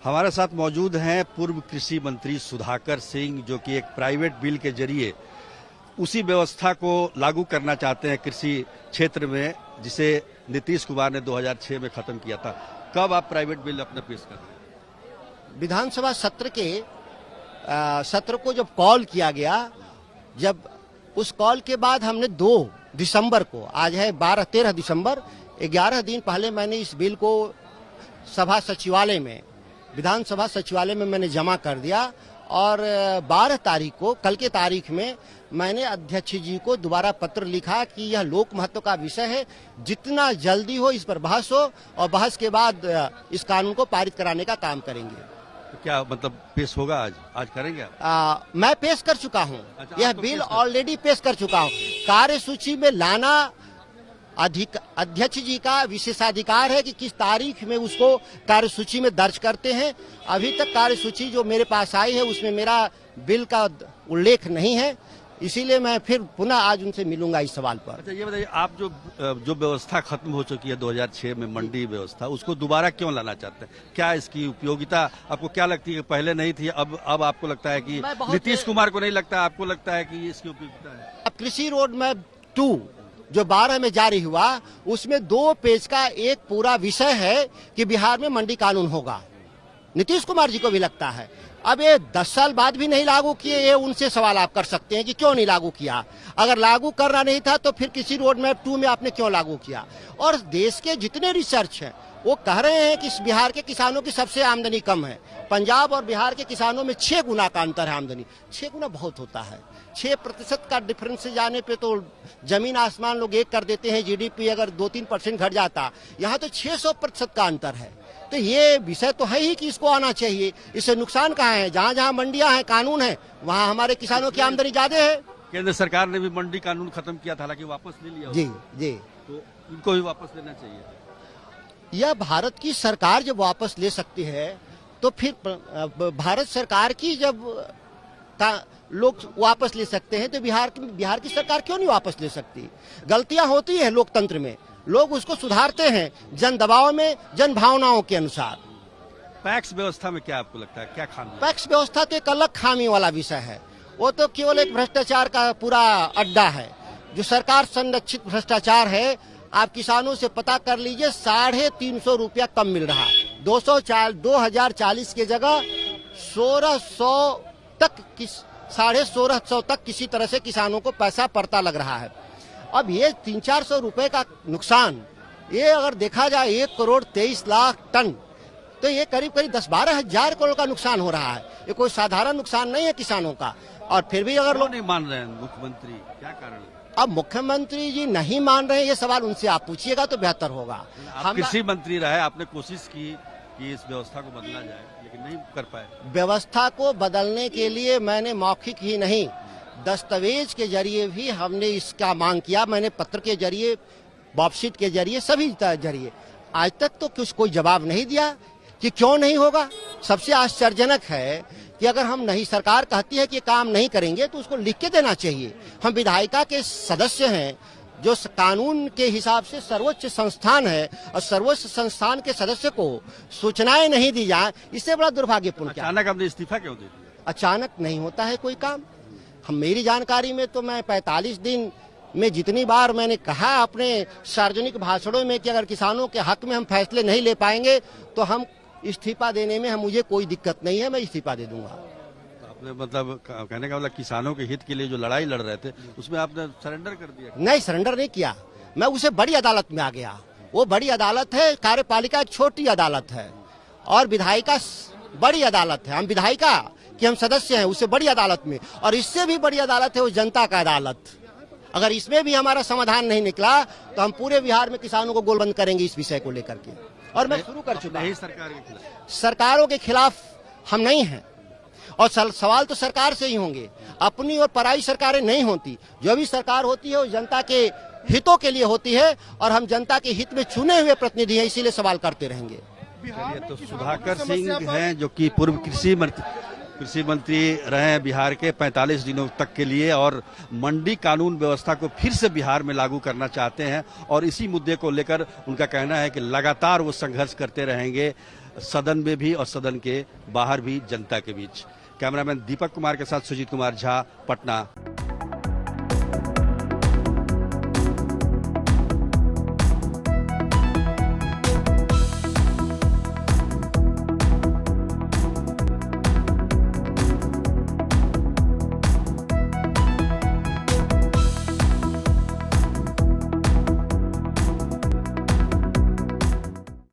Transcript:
हमारे साथ मौजूद हैं पूर्व कृषि मंत्री सुधाकर सिंह, जो कि एक प्राइवेट बिल के जरिए उसी व्यवस्था को लागू करना चाहते हैं कृषि क्षेत्र में जिसे नीतीश कुमार ने 2006 में खत्म किया था। कब आप प्राइवेट बिल अपना पेश कर रहे हैं? विधानसभा सत्र को जब कॉल किया गया, जब उस कॉल के बाद हमने 2 दिसंबर को, आज है 13 दिसंबर, 11 दिन पहले मैंने इस बिल को सभा सचिवालय में, विधानसभा सचिवालय में मैंने जमा कर दिया और 12 तारीख को, कल के तारीख में मैंने अध्यक्ष जी को दोबारा पत्र लिखा कि यह लोक महत्व का विषय है, जितना जल्दी हो इस पर बहस हो और बहस के बाद इस कानून को पारित कराने का काम करेंगे। तो क्या मतलब पेश होगा आज करेंगे आप? मैं पेश कर चुका हूं। अच्छा, यह तो बिल ऑलरेडी पेश कर चुका हूं। कार्यसूची में लाना अध्यक्ष जी का विशेषाधिकार है कि किस तारीख में उसको कार्यसूची में दर्ज करते हैं। अभी तक कार्यसूची जो मेरे पास आई है उसमें मेरा बिल का उल्लेख नहीं है, इसीलिए मैं फिर पुनः आज उनसे मिलूंगा इस सवाल पर। अच्छा, ये बताइए, आप जो व्यवस्था खत्म हो चुकी है 2006 में, मंडी व्यवस्था, उसको दोबारा क्यों लाना चाहते हैं? क्या इसकी उपयोगिता आपको क्या लगती है? पहले नहीं थी, अब आपको लगता है कि नीतीश कुमार को नहीं लगता, आपको लगता है कि इसकी उपयोगिता है? अब कृषि रोड मैप 2 जो 12 में जारी हुआ, उसमें 2 पेज का एक पूरा विषय है कि बिहार में मंडी कानून होगा। नीतीश कुमार जी को भी लगता है। अब ये 10 साल बाद भी नहीं लागू किए, ये उनसे सवाल आप कर सकते हैं कि क्यों नहीं लागू किया। अगर लागू करना नहीं था तो फिर कृषि रोड मैप 2 में आपने क्यों लागू किया? और देश के जितने रिसर्च हैं वो कह रहे हैं कि बिहार के किसानों की सबसे आमदनी कम है। पंजाब और बिहार के किसानों में 6 गुना का अंतर है आमदनी। 6 गुना बहुत होता है। 6% का डिफरेंस से जाने पे तो जमीन आसमान लोग एक कर देते हैं। जीडीपी अगर 2-3% घट जाता, यहाँ तो 600% का अंतर है। तो ये विषय तो है ही कि इसको आना चाहिए। इससे नुकसान कहाँ है? जहाँ जहाँ मंडियां हैं, कानून है, वहाँ हमारे किसानों की आमदनी ज्यादा है। केंद्र सरकार ने भी मंडी कानून खत्म किया था, हालांकि वापस ले लिया। जी, तो इनको भी वापस लेना चाहिए। यह भारत की सरकार जब वापस ले सकती है तो फिर भारत सरकार की जब लोग वापस ले सकते हैं तो बिहार की सरकार क्यों नहीं वापस ले सकती? गलतियां होती है लोकतंत्र में, लोग उसको सुधारते हैं जन दबाव में, जन भावनाओं के अनुसार। पैक्स व्यवस्था में क्या आपको लगता है, क्या खामी? पैक्स व्यवस्था तो एक अलग खामी वाला विषय है। वो तो केवल एक भ्रष्टाचार का पूरा अड्डा है, जो सरकार संरक्षित भ्रष्टाचार है। आप किसानों से पता कर लीजिए, 350 रुपया कम मिल रहा। 2040 की जगह 1600 तक, 1650 तक किसी तरह से किसानों को पैसा पड़ता लग रहा है। अब ये 300-400 रुपए का नुकसान, ये अगर देखा जाए 1 करोड़ 23 लाख टन, तो ये करीब 10-12 हजार करोड़ का नुकसान हो रहा है। ये कोई साधारण नुकसान नहीं है किसानों का। और फिर भी अगर लोग नहीं मान रहे हैं मुख्यमंत्री, क्या कारण? अब मुख्यमंत्री जी नहीं मान रहे हैं, ये सवाल उनसे आप पूछिएगा तो बेहतर होगा। हम कृषि मंत्री रहे, आपने कोशिश की कि इस व्यवस्था को बदला जाए, लेकिन नहीं कर पाए। व्यवस्था को बदलने के लिए मैंने मौखिक ही नहीं, दस्तावेज के जरिए भी हमने इसका मांग किया। मैंने पत्र के जरिए, बॉक्सशीट के जरिए, सभी जरिए। आज तक तो कोई जवाब नहीं दिया कि क्यों नहीं होगा। सबसे आश्चर्यजनक है कि अगर हम नहीं, सरकार कहती है कि काम नहीं करेंगे तो उसको लिख के देना चाहिए। हम विधायिका के सदस्य हैं, जो कानून के हिसाब से सर्वोच्च संस्थान है, और सर्वोच्च संस्थान के सदस्य को सूचनाएं नहीं दी जाए, इससे बड़ा दुर्भाग्यपूर्ण क्या? अचानक आपने इस्तीफा क्यों दे दिया? अचानक नहीं होता है कोई काम। मेरी जानकारी में तो मैं 45 दिन में जितनी बार मैंने कहा अपने सार्वजनिक भाषणों में कि अगर किसानों के हक में हम फैसले नहीं ले पाएंगे तो हम इस्तीफा देने में मुझे कोई दिक्कत नहीं है, मैं इस्तीफा दे दूंगा। तो आपने मतलब कहने का मतलब किसानों के हित के लिए जो लड़ाई लड़ रहे थे उसमें आपने सरेंडर कर दिया? नहीं, सरेंडर नहीं किया। मैं उसे बड़ी अदालत में आ गया। वो बड़ी अदालत है, कार्यपालिका एक छोटी अदालत है और विधायिका बड़ी अदालत है। हम विधायिका कि हम सदस्य हैं, उससे बड़ी अदालत में, और इससे भी बड़ी अदालत है वो जनता का अदालत। अगर इसमें भी हमारा समाधान नहीं निकला तो हम पूरे बिहार में किसानों को गोलबंद करेंगे इस विषय को लेकर के। और मैं शुरू कर चुका हूं। सरकारों के खिलाफ हम नहीं हैं, और सवाल तो सरकार से ही होंगे। अपनी और पराई सरकारें नहीं होती। जो भी सरकार होती है वो जनता के हितों के लिए होती है, और हम जनता के हित में चुने हुए प्रतिनिधि हैं, इसीलिए सवाल करते रहेंगे। तो सुधाकर सिंह हैं, जो कि पूर्व कृषि मंत्री रहे हैं बिहार के 45 दिनों तक के लिए, और मंडी कानून व्यवस्था को फिर से बिहार में लागू करना चाहते हैं। और इसी मुद्दे को लेकर उनका कहना है कि लगातार वो संघर्ष करते रहेंगे। सदन में भी और सदन के बाहर भी जनता के बीच। कैमरामैन दीपक कुमार के साथ सुजीत कुमार झा, पटना।